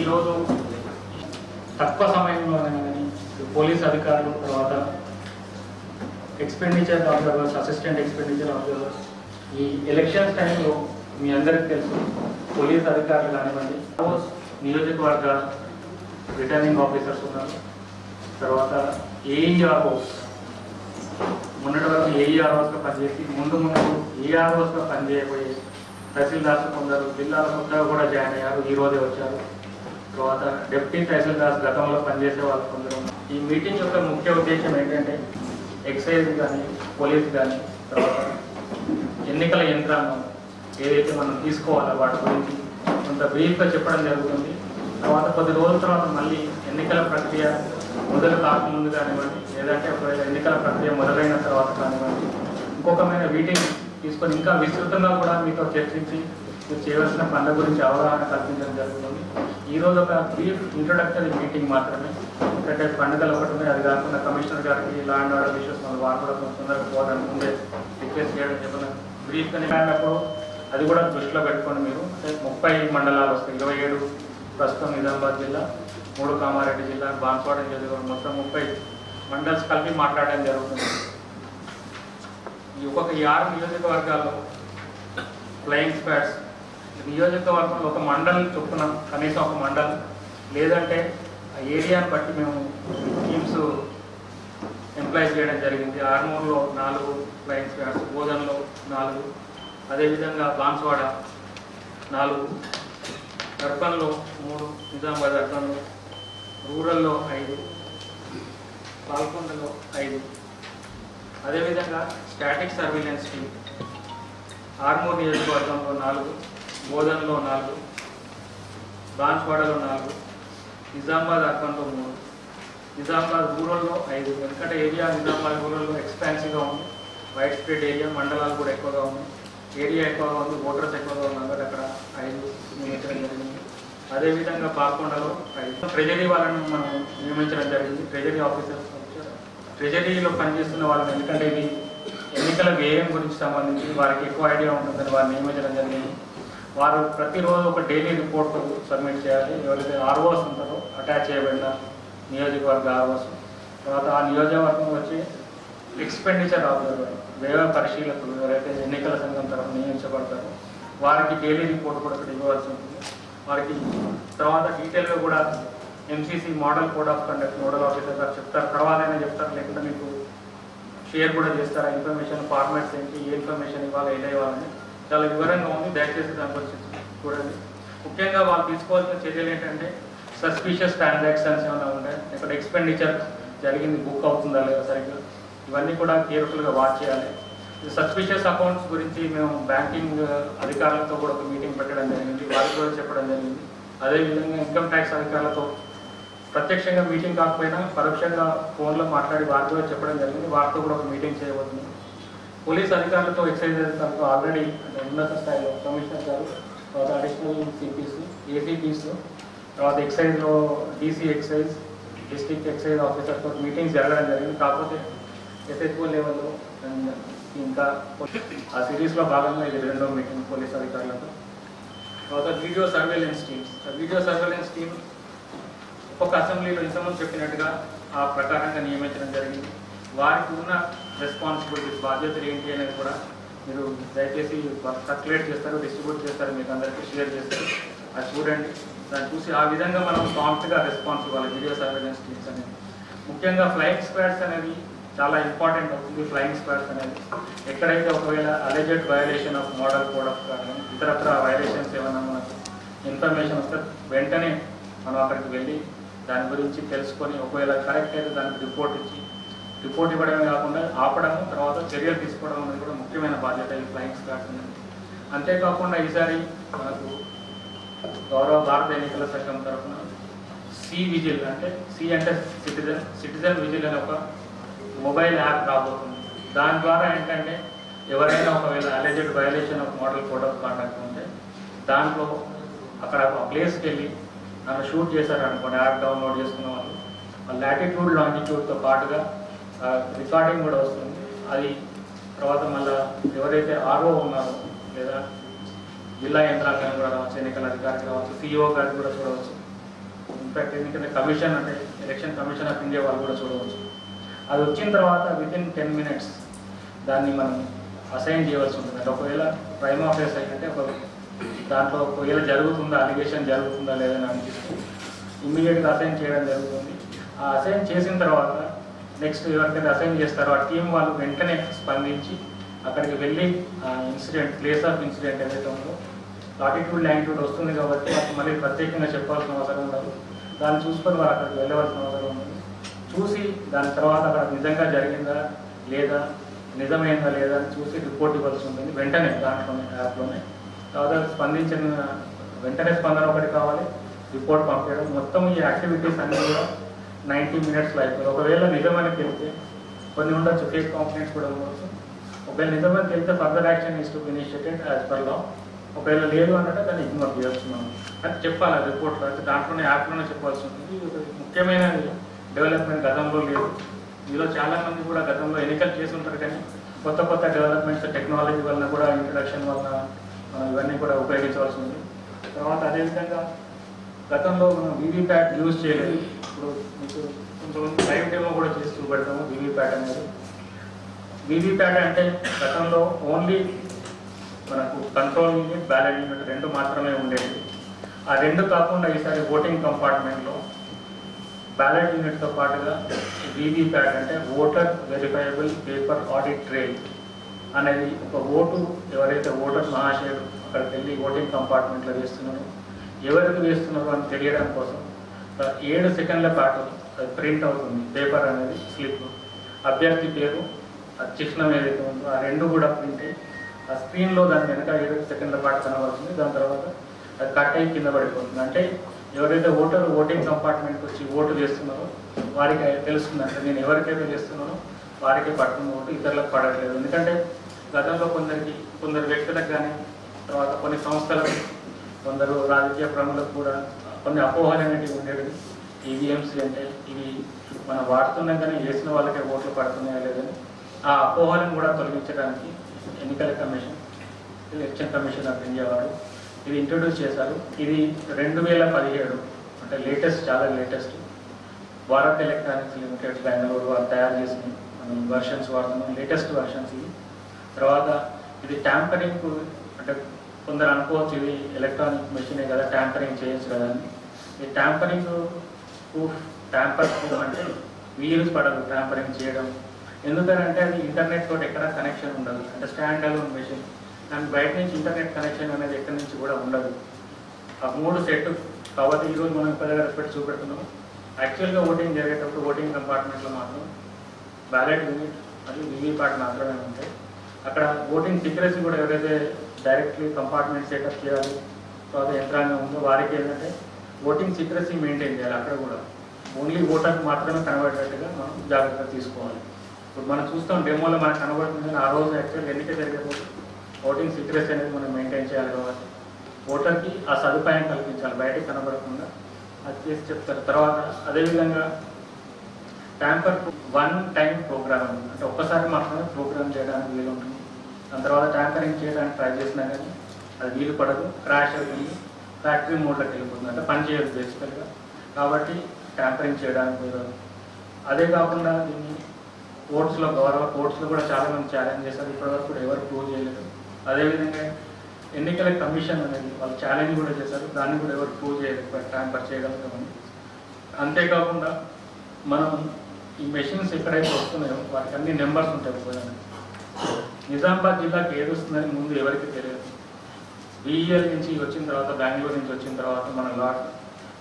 ఈరోజు తక్కువ సమయంలోనే కానీ పోలీస్ అధికారులు తర్వాత expenditure observers assistant expenditure observers ఈ ఎలక్షన్స్ టైంలో మీ అందరికీ తెలుసు పోలీస్ అధికారులు కానివ్వండి నియోజకవర్గ రిటర్నింగ్ ఆఫీసర్స్ ఉన్నారు. తర్వాత ఏఈఆర్ఓస్ మొన్నటి వరకు ఏఈఆర్ఓస్గా పనిచేసి ముందు ఏఆర్ఓస్గా పనిచేయబోయే తహసీల్దార్స్ కొందరు జిల్లాల కొత్తగా కూడా జాయిన్ అయ్యారు, ఈరోజే వచ్చారు. తర్వాత డిప్యూటీ తహసీల్దార్స్ గతంలో పనిచేసే వాళ్ళు కొందరు ఉన్నారు. ఈ మీటింగ్ యొక్క ముఖ్య ఉద్దేశం ఏంటంటే ఎక్సైజ్ కానీ పోలీస్ కానీ తర్వాత ఎన్నికల యంత్రాంగం ఏదైతే మనం తీసుకోవాలో వాటి గురించి కొంత బ్రీఫ్గా చెప్పడం జరుగుతుంది. తర్వాత కొద్ది రోజుల తర్వాత మళ్ళీ ఎన్నికల ప్రక్రియ మొదలు కాకముందు కానివ్వండి, లేదంటే ఒకవేళ ఎన్నికల ప్రక్రియ మొదలైన తర్వాత కానివ్వండి, ఇంకొకమైన మీటింగ్ తీసుకొని ఇంకా విస్తృతంగా కూడా మీతో చర్చించి మీరు చేయవలసిన పనుల గురించి అవగాహన కల్పించడం జరుగుతుంది. ఈరోజు ఒక బ్రీఫ్ ఇంట్రొడక్టరీ మీటింగ్ మాత్రమే, ఎందుకంటే పండుగలు ఒకటి ఉన్నాయి. అది కాకుండా కమిషనర్ గారికి లా అండ్ ఆర్డర్ ఇష్యూస్ మన వారు కూడా తొందరగా పోవడానికి ముందే రిక్వెస్ట్ చేయడం చెప్పిన బ్రీఫ్గానే అన్నప్పుడు అది కూడా దృష్టిలో పెట్టుకోండి. మీరు అంటే 30 మండలాలు వస్తాయి, 27 ప్రస్తుతం నిజామాబాద్ జిల్లా, 3 కామారెడ్డి జిల్లా, బాన్స్వాడ జిల్లా, మొత్తం 30 మండల్స్ కలిపి మాట్లాడడం జరుగుతుంది. ఈ 6 నియోజకవర్గాల్లో ఫ్లయింగ్ స్క్వాడ్స్ నియోజకవర్గంలో ఒక మండలం చొప్పున కనీసం ఒక మండలం లేదంటే ఆ ఏరియాను బట్టి మేము టీమ్స్ ఎంప్లాయ్ చేయడం జరిగింది. ఆర్మూర్లో 4 ఫ్లయింగ్ స్క్వాడ్స్, బోధన్లో 4, అదేవిధంగా బాన్స్వాడ 4, అర్బన్లో 3, నిజామాబాద్ అర్బన్లో, రూరల్లో 5, పాల్కొండలో 5, అదేవిధంగా స్టాటిక్ సర్వేలెన్స్ టీమ్ ఆర్మూర్ నియోజకవర్గంలో 4, బోధన్లో 4, బాన్స్వాడలో 4, నిజామాబాద్ అర్బన్లో 3, నిజామాబాద్ రూరల్లో 5. ఎందుకంటే ఏరియా నిజామాబాద్ రూరల్లో ఎక్స్పాన్సివ్గా ఉంది, వైడ్ స్ప్రెడ్ ఏరియా, మండలాలు కూడా ఎక్కువగా ఉన్నాయి, ఏరియా ఎక్కువగా ఉంది, ఓటర్స్ ఎక్కువగా ఉన్నారు, అక్కడ 5 నియమించడం జరిగింది. అదేవిధంగా పాల్కొండలో 5 ట్రెజరీ వాళ్ళని మనం నియమించడం జరిగింది. ట్రెజరీ ఆఫీసర్స్ ట్రెజరీలో పనిచేస్తున్న వాళ్ళని, ఎందుకంటే ఇది ఎన్నికల వ్యయం గురించి సంబంధించి వారికి ఎక్కువ ఐడియా ఉంటుందని వారిని నియమించడం జరిగింది. వారు ప్రతిరోజు ఒక డైలీ రిపోర్ట్ సబ్మిట్ చేయాలి. ఎవరైతే ఆర్ఓస్ ఉంటారో అటాచ్ చేయబడిన నియోజకవర్గ ఆర్ఓస్, తర్వాత ఆ నియోజకవర్గం వచ్చి ఎక్స్పెండిచర్ ఆబ్జర్వర్ వ్యయ పరిశీలకులు ఎవరైతే ఎన్నికల సంఘం తరఫున నియమించబడతారో వారికి డైలీ రిపోర్ట్ కూడా ఇక్కడ ఇవ్వాల్సి ఉంటుంది. వారికి తర్వాత డీటెయిల్గా కూడా MCC model code of conduct nodal officer గారు చెప్తారు, తర్వాతైనా చెప్తారు, లేకుంటే మీకు షేర్ కూడా చేస్తారు. ఆ ఇన్ఫర్మేషన్ ఫార్మాట్స్ ఏంటి, ఏ ఇన్ఫర్మేషన్ ఇవ్వాలి, ఎలా ఇవ్వాలని చాలా వివరంగా ఉంది. దయచేసి దాని గురించి చూడండి. ముఖ్యంగా వాళ్ళు తీసుకోవాల్సిన చర్యలు ఏంటంటే సస్పీషియస్ ట్రాన్సాక్షన్స్ ఏమైనా ఉంటాయి, ఇక్కడ ఎక్స్పెండిచర్ జరిగింది బుక్ అవుతుందా లేదా సరిగ్గా, ఇవన్నీ కూడా కేర్ఫుల్గా వాచ్ చేయాలి. సస్పీషియస్ అకౌంట్స్ గురించి మేము బ్యాంకింగ్ అధికారులతో కూడా ఒక మీటింగ్ పెట్టడం జరిగింది, వారికి కూడా చెప్పడం జరిగింది. అదేవిధంగా ఇన్కమ్ ట్యాక్స్ అధికారులతో ప్రత్యక్షంగా మీటింగ్ కాకపోయినా పరోక్షంగా ఫోన్లో మాట్లాడి వారికి కూడా చెప్పడం జరిగింది, వారితో కూడా ఒక మీటింగ్ చేయబోతుంది. పోలీస్ అధికారులతో ఎక్సైజ్ అధికారులతో ఆల్రెడీ అంటే ఉన్నత స్థాయిలో కమిషనర్ గారు, తర్వాత అడిషనల్ సిపిస్, ఏసీపీస్, తర్వాత ఎక్సైజ్లో డీసీ ఎక్సైజ్, డిస్ట్రిక్ట్ ఎక్సైజ్ ఆఫీసర్తో మీటింగ్స్ జరగడం జరిగింది. కాకపోతే ఎస్హెచ్ఓ లెవెల్లో ఇంకా ఆ సిరీస్లో భాగంగా ఇది 2వ మీటింగ్ పోలీస్ అధికారులతో. తర్వాత video surveillance teams, video surveillance team ఒక అసెంబ్లీలో ఇంతకుముందు చెప్పినట్టుగా ఆ ప్రకారంగా నియమించడం జరిగింది. వారికి ఉన్న రెస్పాన్సిబిలిటీస్ బాధ్యతలు ఏంటి అనేది కూడా మీరు దయచేసి సర్క్యులేట్ చేస్తారు, డిస్ట్రిబ్యూట్ చేస్తారు, మీకు అందరికీ షేర్ చేస్తారు. అది చూడండి, దాన్ని చూసి ఆ విధంగా మనం ప్రాంప్ట్గా రెస్పాన్స్ ఇవ్వాలి వీడియో సర్వేలెన్స్ టీమ్స్ అనేది. ముఖ్యంగా ఫ్లయింగ్ స్క్వాడ్స్ అనేది చాలా ఇంపార్టెంట్ అవుతుంది. ఫ్లయింగ్ స్క్వాడ్స్ అనేది ఎక్కడైతే ఒకవేళ alleged violation of model code of కానీ ఇతరత్ర వైలేషన్స్ ఏమైనా మనకు ఇన్ఫర్మేషన్ వస్తే వెంటనే మనం అక్కడికి వెళ్ళి దాని గురించి తెలుసుకొని ఒకవేళ కరెక్ట్ అయితే దానికి రిపోర్ట్ ఇవ్వడమే కాకుండా ఆపడము, తర్వాత చర్యలు తీసుకోవడం అనేది కూడా ముఖ్యమైన బాధ్యత ఈ ఫ్లయింగ్ స్క్వాడ్స్ అనేది. అంతేకాకుండా ఈసారి మనకు గౌరవ భారత ఎన్నికల సంఘం తరఫున సి విజిల్ అంటే సిటిజన్ విజిల్ అనే ఒక మొబైల్ యాప్ రాబోతుంది. దాని ద్వారా ఏంటంటే ఎవరైనా ఒకవేళ alleged violation of model code of conduct ఉంటే దాంట్లో అక్కడ ఒక ప్లేస్కి వెళ్ళి నన్ను షూట్ చేశారు అనుకోండి, యాప్ డౌన్లోడ్ చేసుకున్న వాళ్ళు లాటిట్యూడ్ లాంగిట్యూడ్తో పాటుగా రికార్డింగ్ కూడా వస్తుంది. అది తర్వాత మళ్ళీ ఎవరైతే ఆర్ఓ ఉన్నారో లేదా జిల్లా యంత్రాంగం కూడా రావచ్చు, ఎన్నికల అధికారి కావచ్చు, సిఇఓ గారికి కూడా చూడవచ్చు. ఇన్ఫాక్ట్ ఎందుకంటే కమిషన్ అంటే ఎలక్షన్ కమిషన్ ఆఫ్ ఇండియా వాళ్ళు కూడా చూడవచ్చు. అది వచ్చిన తర్వాత వితిన్ 10 minutes దాన్ని మనం అసైన్ చేయవలసి ఉంటుంది. అంటే ఒకవేళ ప్రైమ్ ఆఫీస్ అంటే దాంట్లో ఒకవేళ జరుగుతుందా, అలిగేషన్ జరుగుతుందా లేదని అనిపిస్తే ఇమ్మీడియట్గా అసైన్ చేయడం జరుగుతుంది. ఆ అసైన్ చేసిన తర్వాత నెక్స్ట్ ఎవరికైతే అసైన్ చేస్తారో ఆ టీం వాళ్ళు వెంటనే స్పందించి అక్కడికి వెళ్ళి ఆ ఇన్సిడెంట్, ప్లేస్ ఆఫ్ ఇన్సిడెంట్ ఏదైతే ఉందో లాటిట్యూడ్ లాంగిట్యూడ్ వస్తుంది కాబట్టి వాళ్ళకి మళ్ళీ ప్రత్యేకంగా చెప్పాల్సిన అవసరం ఉండదు. దాన్ని చూసుకొని వాళ్ళు అక్కడికి వెళ్ళవలసిన అవసరం ఉండదు. చూసి దాని తర్వాత అక్కడ నిజంగా జరిగిందా లేదా, నిజమైందా లేదా అని చూసి రిపోర్ట్ ఇవ్వాల్సి ఉంటుంది వెంటనే దాంట్లోనే, యాప్లోనే. తర్వాత స్పందించిన వెంటనే స్పందన ఒకటి కావాలి, రిపోర్ట్ పంపించడం. మొత్తం ఈ యాక్టివిటీస్ అన్నీ కూడా 90 minutes అయిపోయి ఒకవేళ నిజమని తెలిస్తే కొన్ని ఉండొచ్చు, ఫేక్ కాంప్లైంట్స్ కూడా ఉండవచ్చు. ఒకవేళ నిజమని తెలిస్తే further action is to be initiated as per law. ఒకవేళ లేదు అంటే దాన్ని ఇగ్నోర్ చేయవచ్చు మనం. అది చెప్పాలి రిపోర్ట్లో, అయితే దాంట్లోనే యాప్లోనే చెప్పాల్సి ఉంటుంది. ఇది ముఖ్యమైన డెవలప్మెంట్ గతంలో లేదు. ఇందులో చాలామంది కూడా గతంలో ఎన్నికలు చేసి ఉంటారు, కానీ కొత్త కొత్త డెవలప్మెంట్స్ టెక్నాలజీ వలన కూడా, ఇంట్రడక్షన్ వలన మనం ఇవన్నీ కూడా ఉపయోగించవలసి ఉంది. తర్వాత అదేవిధంగా గతంలో మనం వీవీప్యాట్ యూజ్ చేయలేదు. ఇప్పుడు మీకు కొంతమంది లైవ్ డెమో కూడా చేసి చూపెడతాము వీవీప్యాట్ అనేది. వీవీప్యాట్ అంటే గతంలో ఓన్లీ మనకు కంట్రోల్ యూనిట్, బ్యాలెట్ యూనిట్ రెండు మాత్రమే ఉండేది. ఆ రెండు కాకుండా ఈసారి ఓటింగ్ కంపార్ట్మెంట్లో బ్యాలెట్ యూనిట్తో పాటుగా వీవీప్యాట్ అంటే voter verifiable paper audit trial అనేది ఒక ఓటు ఎవరైతే ఓటర్ మహాశయుడు అక్కడికి వెళ్ళి ఓటింగ్ కంపార్ట్మెంట్లో వేస్తున్నారో, ఎవరికి వేస్తున్నారో అని తెలియడం కోసం 7 సెకండ్ల పాటు అది ప్రింట్ అవుతుంది పేపర్ అనేది, స్లిప్. అభ్యర్థి పేరు, ఆ చిహ్నం ఏదైతే ఉందో ఆ రెండు కూడా ప్రింట్ అయ్యి ఆ స్క్రీన్లో దాని వెనక 7 సెకండ్ల పాటు కనబడుతుంది. దాని తర్వాత అది కట్ అయ్యి కింద పడిపోతుంది. అంటే ఎవరైతే ఓటింగ్ కంపార్ట్మెంట్కి వచ్చి ఓటు వేస్తున్నారో వారికి తెలుస్తుంది, అంటే నేను ఎవరికైతే వేస్తున్నానో వారికే పడుతున్న ఓటు, ఇతరులకు పడట్లేదు. ఎందుకంటే గతంలో కొందరు వ్యక్తులకు కానీ, తర్వాత కొన్ని సంస్థలకు, కొందరు రాజకీయ ప్రముఖులకు కూడా కొన్ని అపోహలు అనేవి ఉండేవి. ఈవీఎంసీ అంటే ఇవి మనం వాడుతున్నాం కానీ వేసిన వాళ్ళకే ఓట్లు పడుతున్నాయా లేదని ఆ అపోహలను కూడా తొలగించడానికి ఎన్నికల commission, election commission of India వారు ఇది ఇంట్రొడ్యూస్ చేశారు. ఇది 2017 అంటే లేటెస్ట్, చాలా latest. Bharat electronics limited Bengaluru వారు తయారు చేసిన వర్షన్స్ వాడుతున్నాం, లేటెస్ట్ వర్షన్స్ ఇవి. తర్వాత ఇది ట్యాంపరింగ్, అంటే కొందరు అనుకోవచ్చు ఇది ఎలక్ట్రానిక్ మెషినే కదా, ట్యాంపరింగ్ చేయొచ్చు కదా అని. ఈ ట్యాంపరింగ్ ప్రూఫ్, ట్యాంపర్ ప్రూఫ్ అంటే వీలు పడదు ట్యాంపరింగ్ చేయడం. ఎందుకంటే అది ఇంటర్నెట్ తోటి ఎక్కడ కనెక్షన్ ఉండదు, అంటే స్టాండ్ అలోన్ మెషిన్. దానికి బయట నుంచి ఇంటర్నెట్ కనెక్షన్ అనేది ఎక్కడి నుంచి కూడా ఉండదు. ఆ 3 సెట్ కాబట్టి ఈరోజు మనం పెద్ద రెస్పెక్ట్ చూపెడుతున్నాం. యాక్చువల్గా ఓటింగ్ జరిగేటప్పుడు ఓటింగ్ కంపార్ట్మెంట్లో మాత్రం బ్యాలెట్ యూనిట్ మరియు వీవీప్యాట్ మాత్రమే ఉంటాయి. అక్కడ ఓటింగ్ సీక్రెసీ కూడా ఎవరైతే డైరెక్ట్లీ కంపార్ట్మెంట్ సెటప్ చేయాలి, తర్వాత యంత్రాంగం ఉందో వారికి ఏంటంటే ఓటింగ్ సీక్రెసీ మెయింటైన్ చేయాలి. అక్కడ కూడా ఓన్లీ ఓటర్కి మాత్రమే కనబడేటట్టుగా మనం జాగ్రత్త తీసుకోవాలి. ఇప్పుడు మనం చూస్తాం డెమోలో మనకు కనబడుతుంది, ఆ రోజు యాక్చువల్గా ఎన్నిక జరిగేటప్పుడు ఓటింగ్ సీక్రెసీ అనేది మనం మెయింటైన్ చేయాలి. కాబట్టి ఓటర్కి ఆ సదుపాయం కల్పించాలి, బయటకు కనబడకుండా అది చేసి చెప్తారు. తర్వాత అదేవిధంగా ట్యాంపర్ వన్ టైం ప్రోగ్రామ్ అంటే ఒక్కసారి మాత్రమే ప్రోగ్రామ్ చేయడానికి వీలు ఉంటుంది. దాని తర్వాత ట్యాంపరింగ్ చేయడానికి ట్రై చేసినా కానీ అది వీలు పడదు, క్రాష్ అవుతుంది, ఫ్యాక్టరీ మోడ్లోకి వెళ్ళిపోతుంది, అంటే పని చేయదు బేసికల్గా. కాబట్టి ట్యాంపరింగ్ చేయడానికి వీలు. అదే కాకుండా దీన్ని గౌరవ కోర్ట్స్లో కూడా చాలామంది ఛాలెంజ్ చేశారు, ఇప్పటివరకు కూడా ఎవరు ప్రూవ్ చేయలేదు. అదేవిధంగా ఎన్నికల కమిషన్ అనేది వాళ్ళు ఛాలెంజ్ కూడా చేశారు, దాన్ని కూడా ఎవరు ప్రూవ్ చేయలేదు ట్యాంపర్ చేయగలుగుతామని. అంతేకాకుండా మనం ఈ మెషిన్స్ ఎక్కడైతే వస్తున్నాయో వాటికి అన్ని నెంబర్స్ ఉంటాయి. పోయాను నిజామాబాద్ జిల్లాకి ఏది వస్తుందని ముందు ఎవరికి తెలియదు. బీఈఎల్ నుంచి వచ్చిన తర్వాత, బెంగళూరు నుంచి వచ్చిన తర్వాత మన లాట్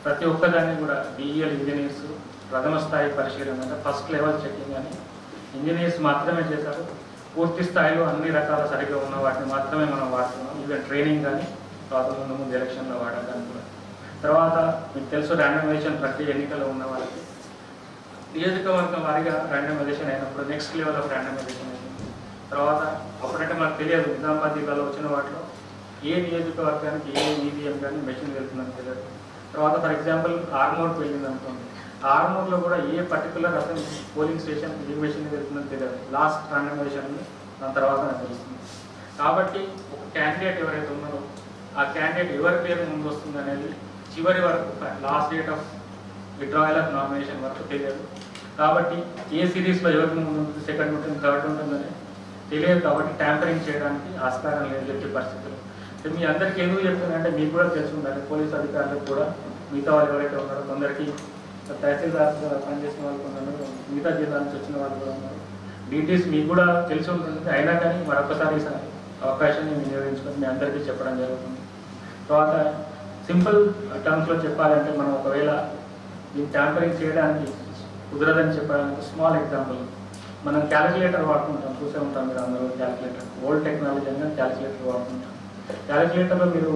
ప్రతి ఒక్కదాన్ని కూడా బీఈఎల్ ఇంజనీర్స్ ప్రథమ స్థాయి పరిశీలన అంటే ఫస్ట్ లెవెల్ చెకింగ్ అని ఇంజనీర్స్ మాత్రమే చేశారు. పూర్తి స్థాయిలో అన్ని రకాల సరిగ్గా ఉన్న వాటిని మాత్రమే మనం వాడుతున్నాం. ఈవెన్ ట్రైనింగ్ కానీ తర్వాత ముందు ఎలక్షన్లో వాడడానికి కూడా. తర్వాత మీకు తెలుసు ర్యాండమైజేషన్ ప్రతి ఎన్నికల్లో ఉన్న వాళ్ళకి నియోజకవర్గం వారిగా ర్యాండమైజేషన్ అయినప్పుడు నెక్స్ట్ లెవెల్ ఆఫ్ ర్యాండమైజేషన్ అయింది. తర్వాత అప్పుడంటే మనకు తెలియదు నిజామాబాద్ జిల్లాలో వచ్చిన వాటిలో ఏ నియోజకవర్గానికి ఏ ఈవీఎం కానీ మెషిన్ వెళ్తుందని తెలియదు. తర్వాత ఫర్ ఎగ్జాంపుల్ ఆర్మూర్కి వెళ్ళింది అనుకోండి, ఆర్మూర్లో కూడా ఏ పర్టికులర్ అసలు పోలింగ్ స్టేషన్ ఏ మెషిన్ వెళ్తుందని తెలియదు. లాస్ట్ ర్యాండమైజేషన్ దాని తర్వాత నాకు తెలుస్తుంది. కాబట్టి ఒక క్యాండిడేట్ ఎవరైతే ఉన్నారో ఆ క్యాండిడేట్ ఎవరి పేరు ముందు వస్తుంది అనేది చివరి వరకు last date of withdrawal of nomination వరకు తెలియదు. కాబట్టి ఏ సిరీస్లో ఎవరికి ముందు ఉంటుంది, సెకండ్ ఉంటుంది, థర్డ్ ఉంటుందని తెలియదు. కాబట్టి ట్యాంపరింగ్ చేయడానికి ఆస్కారం లేదు ఎట్టి పరిస్థితులు. మీ అందరికీ ఎందుకు చెప్తుందంటే మీకు కూడా తెలిసి ఉండాలి, పోలీస్ అధికారులకు కూడా మిగతా వాళ్ళు ఎవరైతే ఉన్నారో కొందరికి తహసీల్దార్ పనిచేసిన వాళ్ళు కొందరు, మిగతా జిల్లా నుంచి వచ్చిన వాళ్ళు కూడా ఉన్నారు. డీటెయిల్స్ మీకు కూడా తెలిసి ఉంటుంది. అయినా కానీ మరొకసారి అవకాశాన్ని వినియోగించుకొని మీ అందరికీ చెప్పడం జరుగుతుంది. తర్వాత సింపుల్ టర్మ్స్లో చెప్పాలంటే మనం ఒకవేళ ఈ ట్యాంపరింగ్ చేయడానికి కుదరదని చెప్పడానికి స్మాల్ ఎగ్జాంపుల్, మనం క్యాలిక్యులేటర్ వాడుకుంటాం, చూసే ఉంటాం మీరు అందరూ. క్యాలిక్యులేటర్ ఓల్డ్ టెక్నాలజీ అయినా క్యాలిక్యులేటర్ వాడుకుంటాం. క్యాలిక్యులేటర్లో మీరు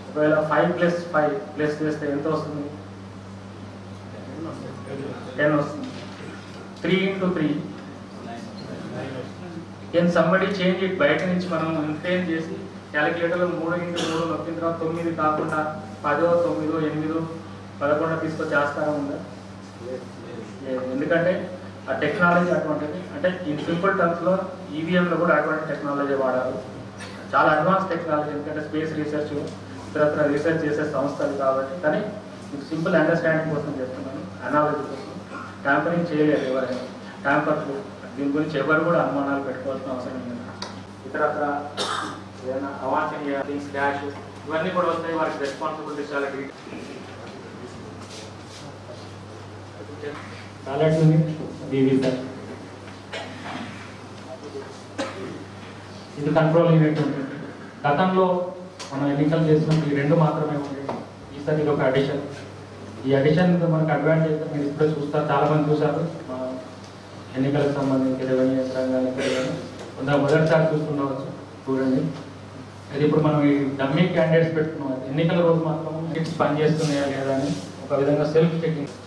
ఒకవేళ 5+5 చేస్తే ఎంత వస్తుంది? 10 వస్తుంది. 3 × 3 కెన్ సంబడి చేంజ్ ఇట్? బయట నుంచి మనం ఇన్ఫ్లుయెన్స్ చేసి క్యాలిక్యులేటర్లో 3 × 3 నొక్కిన తర్వాత 9 కాకుండా 10, 9, 8, 11 తీసుకొచ్చి ఆస్కారం ఉందా? ఎందుకంటే ఆ టెక్నాలజీ అటువంటిది. అంటే ఇన్ సింపుల్ టర్మ్స్లో ఈవీఎంలో కూడా అటువంటి టెక్నాలజీ వాడారు. చాలా అడ్వాన్స్ టెక్నాలజీ, ఎందుకంటే స్పేస్ రీసెర్చ్ ఇతరత్ర రీసెర్చ్ చేసే సంస్థలు కాబట్టి. కానీ మీకు సింపుల్ అండర్స్టాండింగ్ కోసం చెప్తున్నాను, అనాలజీ కోసం. ట్యాంపరింగ్ చేయలేదు ఎవరైనా, ట్యాంపర్ దీని గురించి ఎవరు కూడా అనుమానాలు పెట్టుకోవాల్సిన అవసరం లేదు. ఇతరత్ర ఏదైనా అవాంఛనీయ థింగ్స్, డాష్ ఇవన్నీ కూడా వస్తాయి. వారికి రెస్పాన్సిబిలిటీస్ చాలా బ్యాలెట్ యూనిట్ బీవీ సార్, ఇది కంట్రోల్ యూనిట్ ఉంటుంది. గతంలో మనం ఎన్నికలు చేసినప్పుడు ఈ 2 మాత్రమే ఉండేవి. ఈసారి ఇది ఒక అడిషన్. ఈ అడిషన్ మనకు అడ్వాంటేజ్ మీరు ఇప్పుడే చూస్తారు, చాలా మంది చూసారు. ఎన్నికలకు సంబంధించి రెవెన్యూ యంత్రాంగానికి కొందరు మొదటిసారి చూసుకున్నవచ్చు, చూడండి. అది ఇప్పుడు మనం ఈ డమ్మీ క్యాండిడేట్స్ పెట్టుకున్నాం. ఎన్నికల రోజు మాత్రం కిట్స్ పనిచేస్తున్నాయా లేదా అని ఒక విధంగా సెల్ఫ్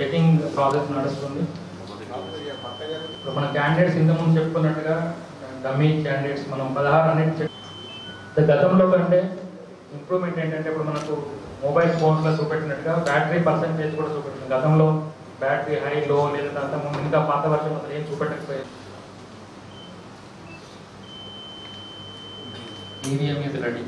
చెకింగ్ ప్రాసెస్ నడుస్తుంది. ఇప్పుడు మన క్యాండిడేట్స్ ఇంతకుముందు చెప్పుకున్నట్టుగా డమ్మీ క్యాండిడేట్స్ మనం 16 అన్నిటి గతంలో కంటే ఇంప్రూవ్మెంట్ ఏంటంటే ఇప్పుడు మనకు మొబైల్ ఫోన్స్లో చూపెట్టినట్టుగా బ్యాటరీ పర్సెంటేజ్ కూడా చూపెట్టింది. గతంలో బ్యాటరీ హై, లో లేదా అంతకుముందు ఇంకా పాత వర్షం అసలు ఏం చూపెట్టకపోయేది. EVM is ready.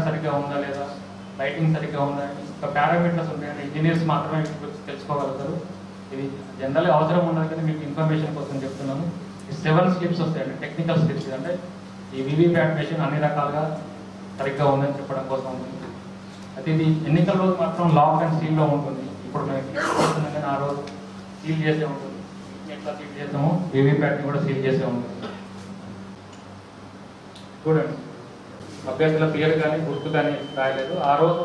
సరిగ్గా ఉందా లేదా, లైటింగ్ సరిగ్గా ఉందా, ఇంకా పారామీటర్స్ ఉంటాయండి. ఇంజనీర్స్ మాత్రమే తెలుసుకోగలుగుతారు. ఇది జనరల్గా అవసరం ఉండదు, కానీ మీకు ఇన్ఫర్మేషన్ కోసం చెప్తున్నాను. ఈ 7 స్లిప్స్ వస్తాయండి, టెక్నికల్ స్లిప్స్. అంటే ఈ వీవీప్యాట్ మెషిన్ అన్ని రకాలుగా సరిగ్గా ఉందని చెప్పడం కోసం ఉంటుంది. అయితే ఇది ఎన్నికల రోజు మాత్రం లాక్ అండ్ సీల్లో ఉంటుంది. ఇప్పుడు మేము చేస్తున్నాం కానీ ఆ రోజు సీల్ చేసే ఉంటుంది. ఎట్లా సీల్ చేస్తామో వీవీప్యాట్ని కూడా సీల్ చేసే ఉంటుంది. చూడండి, అభ్యర్థుల పేరు కానీ గుర్తు కానీ రాయలేదు. ఆ రోజు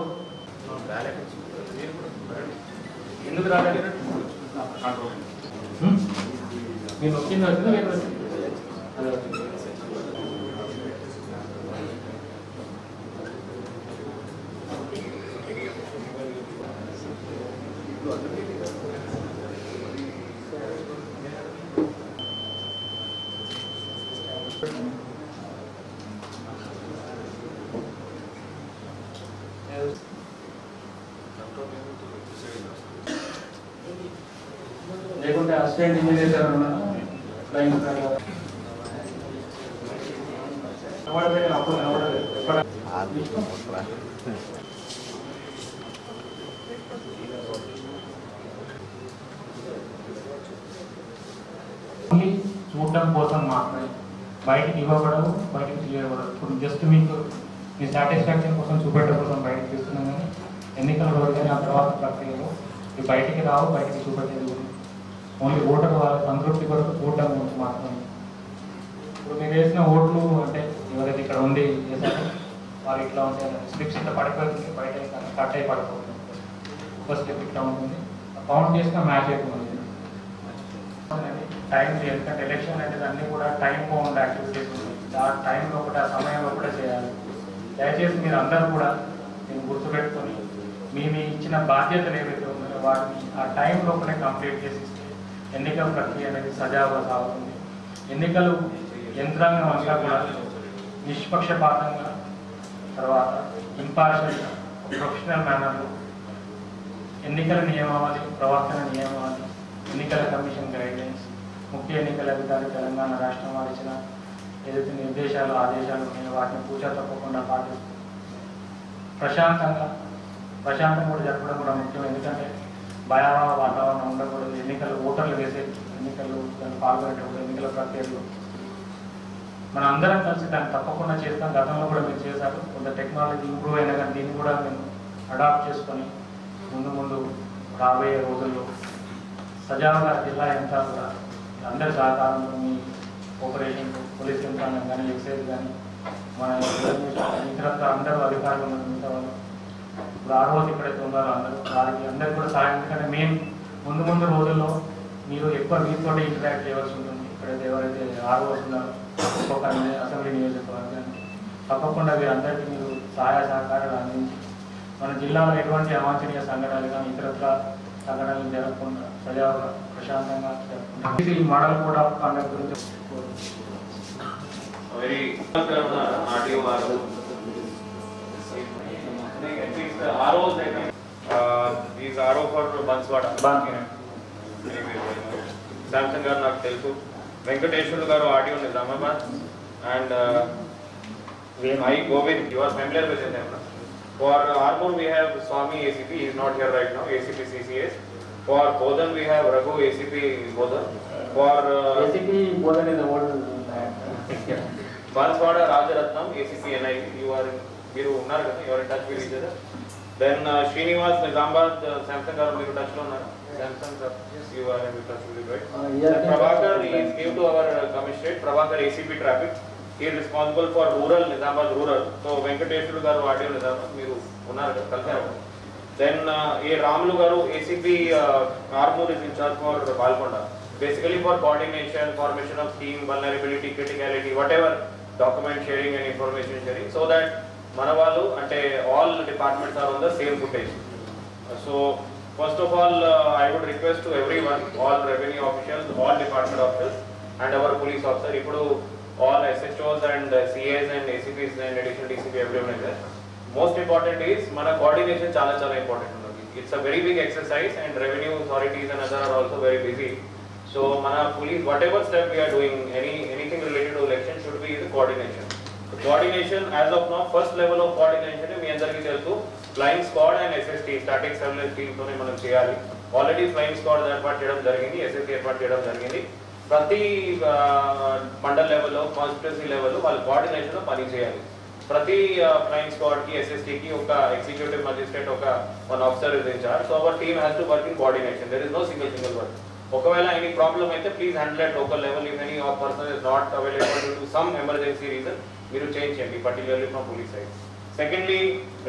ఎందుకు రాలేదు? మీరు నొక్కింది వచ్చిందా లేదు? అదే లేకుంటే అసిస్టెంట్ ఇంజనీర్ ఎవరన్నా లైన్ అప్పుడు చూడటం కోసం మాత్రమే, బయటికి ఇవ్వబడవు, బయటికి తీయబడవు. ఇప్పుడు జస్ట్ మీకు మీ సాటిస్ఫాక్షన్ కోసం చూపెట్టడం కోసం బయటకు తీస్తున్నాం. కానీ ఎన్నికల రోజు కానీ ఆ తర్వాత ప్రక్రియలో ఇవి బయటికి రావు, బయటికి చూపెట్టేది ఓన్లీ ఓటర్ వాళ్ళ సంతృప్తి కొరకు చూడటం గురించి మాత్రమే. ఇప్పుడు మీరు వేసిన ఓట్లు అంటే ఎవరైతే ఇక్కడ ఉండి వేసారో వాళ్ళు ఇట్లా ఉంటే స్లిప్స్ ఇట్లా పడిపోతుంది, బయట కట్ అయి పడిపోతుంది. ఒక స్లిప్ ఇట్లా ఉంటుంది, కౌంట్ చేసిన మ్యాచ్ అవుతుంది. టైం, ఎందుకంటే ఎలక్షన్ అనేది అన్నీ కూడా టైం బౌండ్ యాక్టివిటీస్ ఉంది. ఆ టైంలో కూడా ఆ సమయంలో కూడా చేయాలి. దయచేసి మీరు అందరూ కూడా దీన్ని గుర్తుపెట్టుకొని మీ ఇచ్చిన బాధ్యతలు ఏవైతే ఉన్నాయో వాటిని ఆ టైం లోపలే కంప్లీట్ చేసి ఎన్నికల ప్రక్రియ అనేది సజావుగా సాగుతుంది. ఎన్నికలు యంత్రాంగం అంతా కూడా నిష్పక్షపాతంగా, తర్వాత ఇంపార్షియల్గా, ప్రొఫెషనల్ మేనర్లో ఎన్నికల నియమావళి, ప్రవర్తన నియమావళి, ఎన్నికల కమిషన్ గైడ్లైన్స్ ముఖ్య ఎన్నికల అధికారి తెలంగాణ రాష్ట్రం వారు ఇచ్చిన ఏదైతే నిర్దేశాలు ఆదేశాలు ఉన్నాయో వాటిని పూజ తప్పకుండా పాటిస్తూ ప్రశాంతంగా కూడా జరపడం కూడా ముఖ్యం. ఎందుకంటే భయావహ వాతావరణం ఉండకూడదు. ఎన్నికలు ఓటర్లు వేసే ఎన్నికలు దాన్ని పాల్గొనేటప్పుడు ఎన్నికల ప్రక్రియలో మనం అందరం కలిసి దాన్ని తప్పకుండా చేస్తాం. గతంలో కూడా మీరు చేశారు. కొంత టెక్నాలజీ ఇంప్రూవ్ అయినా కానీ దీన్ని కూడా మేము అడాప్ట్ చేసుకొని ముందు రాబోయే రోజుల్లో సజావుగా జిల్లా యంత్రాలు కూడా అందరి సహకారంలో మీ కోఆపరేషన్ పోలీస్ యంత్రాంగం కానీ ఎక్సైజ్ కానీ మన ఇతరత్ర అందరూ అధికారులు మిగతా వాళ్ళు ఇప్పుడు ఆ రోజు ఇక్కడైతే ఉన్నారో వారికి అందరికీ కూడా సహాయం. ఎందుకంటే మేము ముందు రోజుల్లో మీరు ఎక్కువ మీతో ఇంటరాక్ట్ చేయవలసి ఉంటుంది. ఇక్కడైతే ఎవరైతే ఆర్ఓస్ ఉన్నారో ఒక్కొక్క అసెంబ్లీ నియోజకవర్గాన్ని తప్పకుండా వీరందరికీ మీరు సహాయ సహకారాలు అందించి మన జిల్లాలో ఎటువంటి అవాంఛనీయ సంఘటనలు కానీ ఇతరత్ర సంఘటనలు జరగకుండా సజావుగా ప్రశాంతంగా జరగకుండా ఈ మోడల్ కోడ్ ఆఫ్ కాండక్ట్ గురించి these RO for Banswada. Samsung garu నాకు తెలుసు. వెంకటేశ్వర్లు గారు audio Nizamabad and I Govind, you are familiar with him. For Armour we have Swami ACP, he is not here right now, ACP CCS. For Bodan we have Raghu ACP Bodan. For ACP Bodan is the old Banswada Rajaratnam ACP NI, you are మీరు ఉన్నారు కదా, you are in touch with each other. Then Srinivas Nizamabad, Samsung garu మీరు touch లో ఉన్నారు. Samsung sir, yes, you are in touch with it, right? Prabhakar is came to our commissionerate. Prabhakar ACP traffic, he is responsible for rural Nizamabad rural. So Venkateshwar garu audio Nizamabad మీరు ఉన్నారు కదా, కలిసారు. Then A Ramulu garu ACP Armour is in charge for Balkonda, basically for coordination, formation of team, vulnerability, criticality, whatever document sharing and information sharing, so that మన వాళ్ళు అంటే all departments are on the same footage. So first of all I would request to everyone, all revenue officials, all department officials and our police officer, ఇప్పుడు all SHOs and CAs and ACPs and additional DCP everyone is there. Most important is మన coordination చాలా important ఉన్నది. It's a very big exercise and revenue authorities and other are also very busy. So మన police whatever step we are doing, anything related to election should be the coordination. Coordination as of now, first level of coordination మీ అందరికీ తెలుసు, flying squad and SST static surveillance team తోనే మనం చేయాలి. Already flying squad ఏర్పాటు చేయడం జరిగింది, SST ఏర్పాటు చేయడం జరిగింది. ప్రతి మండల్ లెవెల్లో, కాన్స్టిట్యున్సీ లెవెల్లో వాళ్ళు కోఆర్డినేషన్ లో పని చేయాలి. ప్రతి ఫ్లయింగ్ స్క్వాడ్ కి SST కి ఒక ఎగ్జిక్యూటివ్ మజిస్ట్రేట్ ఒక one officer is in charge. So our team has to work in coordination. There is no single work. ఒకవేళ ఎనీ ప్రాబ్లం అయితే please handle at local level. If any person is not available due to some emergency reason మీరు change చేయండి, particularly from police side. Secondly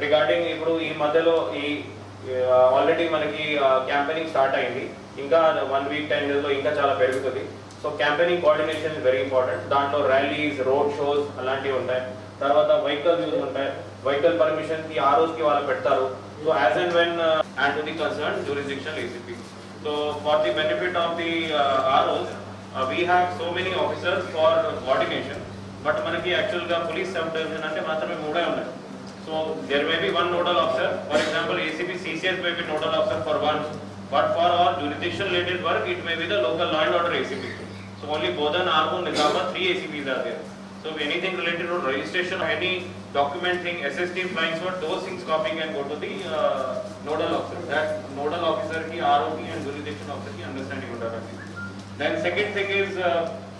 regarding ఇప్పుడు ఈ మధ్యలో ఈ already మనకి campaigning start అయింది, ఇంకా 1 week 10 days లో ఇంకా చాలా పెరుగుతుంది. So campaigning coordination is very important. దాంట్లో ర్యాలీస్, రోడ్ షోస్ అలాంటివి ఉంటాయి. తర్వాత వెహికల్ యూజ్ ఉంటాయి. వెహికల్ పర్మిషన్ కి ROs కి వాళ్ళు పెడతారు. So as and when and to the concern jurisdiction ACP. So for the benefit of the ROs we have so many officers for coordination, but మనకి actual గా police sub division అంటే మాత్రమే 3 ఉన్నాయి. So there may be 1 nodal officer. For example ACP CCS may be nodal officer for one, but for all jurisdiction related work it may be the local law and order ACP. So only Bodan, Armour, Nizamabad 3 ACPs are there. So if anything related to registration or any document thing, SST, flying squad, those things copying and go to the nodal officer. That nodal officer ki ROP and jurisdiction officer ki understanding undali. Then second thing is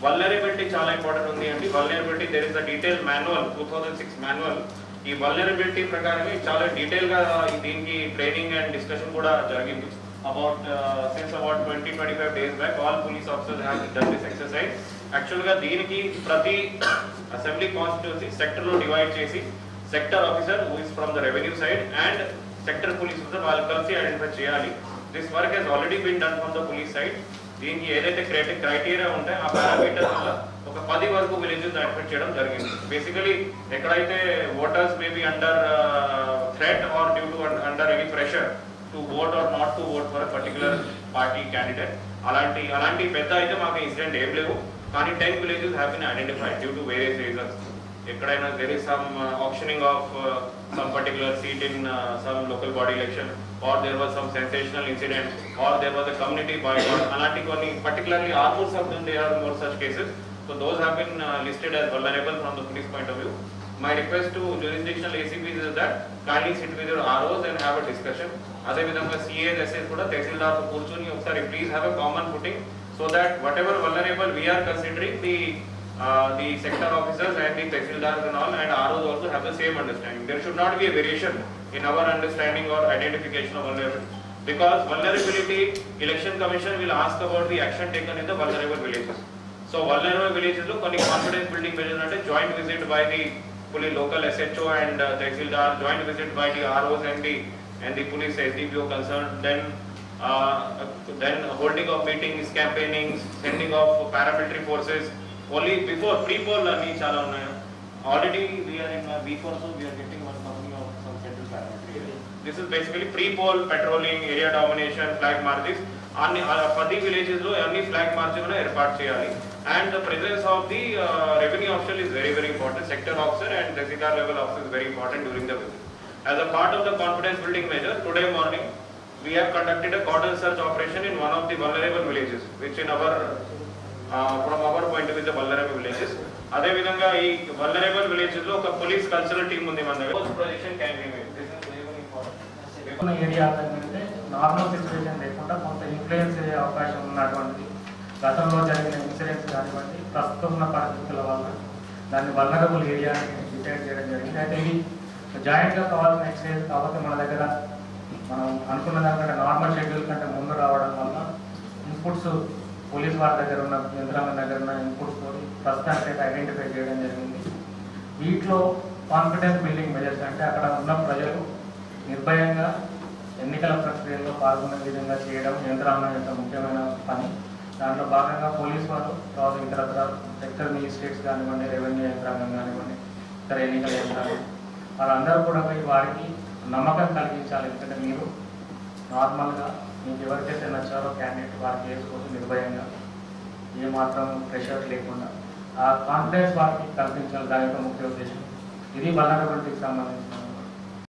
vulnerability చాలా important ఉంది అండి. vulnerability there is a detailed manual, 2006 manual. ఈ vulnerability ప్రకారమే చాలా detail గా దీనికి training and discussion కూడా జరిగింది. about since about 20-25 days back all police officers have done this exercise. Actual గా దీనికి ప్రతి అసెంబ్లీ కాన్స్టిట్యుయెన్సీ సెక్టర్ లో డివైడ్ చేసి sector officer who is from the revenue side and sector police officer వాళ్ళు కలిసి identify చేయాలి. This work has already been done from the police side. దీనికి ఏదైతే క్రైటీరియా ఉంటాయో ఆ పారామీటర్స్ వల్ల ఒక 10 వరకు విలేజెస్ ఐడెంటిఫై చేయడం జరిగింది. బేసికలీ ఎక్కడైతే voters may be under threat or due to under any pressure to vote or not to vote for particular party candidate, అలాంటి పెద్ద అయితే మాకు ఇన్సిడెంట్ ఏం లేవు. కానీ 10 villages have been identified due to various reasons. ఎక్కడైనా there is some auctioning of some particular seat in some local body election, or there was some sensational incident, or there was a community boycott, అలాంటి కొన్ని particularly Armoor sub-division there are more such cases. So those have been listed as vulnerable from the police point of view. My request to jurisdictional ACPs is that kindly sit with your ROs and have a discussion. అదే విధంగా CAs, SAs కూడా తహసీల్దార్ తో కూర్చొని ఒకసారి please have a common footing so that whatever vulnerable we are considering, the sector officers and the tehsildars and all and ROs also have the same understanding. There should not be a variation in our understanding or identification of vulnerability, because vulnerability, election commission will ask about the action taken in the vulnerable villages. So vulnerable villages lo konni confidence building measures ante joint visit by the police local SHO and tehsildar, joint visit by the ROs and the police SDPO concerned, then holding of meetings, campaignings, sending of paramilitary forces. Only before pre-poll learning chala unnaya. Already we are in a week or so we are getting one company of some central paramilitary. This is basically pre-poll patrolling, area domination, flag marches. Anni 10 villages lo anni flag marches una erpaatu cheyali. And the presence of the revenue official is very very important. Sector officer and tehsildar level officer is very important during the visit. As a part of the confidence building measure, today morning we have conducted a cordon search operation in one of the vulnerable villages, which in our from our point of view the vulnerable villages. అదే విధంగా ఈ vulnerable villages లో ఒక police cultural team ఉంది మన దగ్గర. Post projection can be made. This is very important. Area అంటే normal situation లేకుండా కొంత ఇన్ఫ్లుయెన్స్ అయ్యే అవకాశం ఉన్నటువంటిది గతంలో జరిగిన ఇన్సిడెంట్స్ కానివ్వండి, ప్రస్తుతం ఉన్న పరిస్థితుల వల్ల దాన్ని వల్నరబుల్ ఏరియాని డిసైడ్ చేయడం జరిగింది. అయితే ఇది జాయింట్గా కావాల్సిన ఎక్సైజ్ కాబట్టి మన దగ్గర మనం అనుకున్న దానికంటే నార్మల్ షెడ్యూల్ కంటే ముందు రావడం వల్ల ఇన్పుట్స్ పోలీస్ వారి దగ్గర ఉన్న యంత్రాంగం దగ్గర ఉన్న ఇన్పుట్స్ తోటి ప్రస్తుతానికి అయితే ఐడెంటిఫై చేయడం జరిగింది. వీటిలో కాన్ఫిడెన్స్ బిల్డింగ్ మెజర్స్ అంటే అక్కడ ఉన్న ప్రజలు నిర్భయంగా ఎన్నికల ప్రక్రియలో పాల్గొనే విధంగా చేయడం యంత్రాంగం యొక్క ముఖ్యమైన పని. దాంట్లో భాగంగా పోలీస్ వారు, తర్వాత ఇతరత్ర సెక్టర్ మెజిస్ట్రేట్స్ కానివ్వండి, రెవెన్యూ యంత్రాంగం కానివ్వండి, ఇతర ఎన్నికల యంత్రాంగం వాళ్ళందరూ కూడా పోయి వారికి నమ్మకం కలిగించాలి. ఎందుకంటే మీరు నార్మల్గా మీకు ఎవరికైతే నచ్చారో క్యాండిడేట్ వారికి వేసుకోవచ్చు నిర్భయంగా, ఏమాత్రం ప్రెషర్ లేకుండా ఆ కాన్ఫిడెన్స్ వారికి కల్పించాలి. దాని యొక్క ముఖ్య ఉద్దేశం ఇది వల్నరబిలిటీకి సంబంధించిన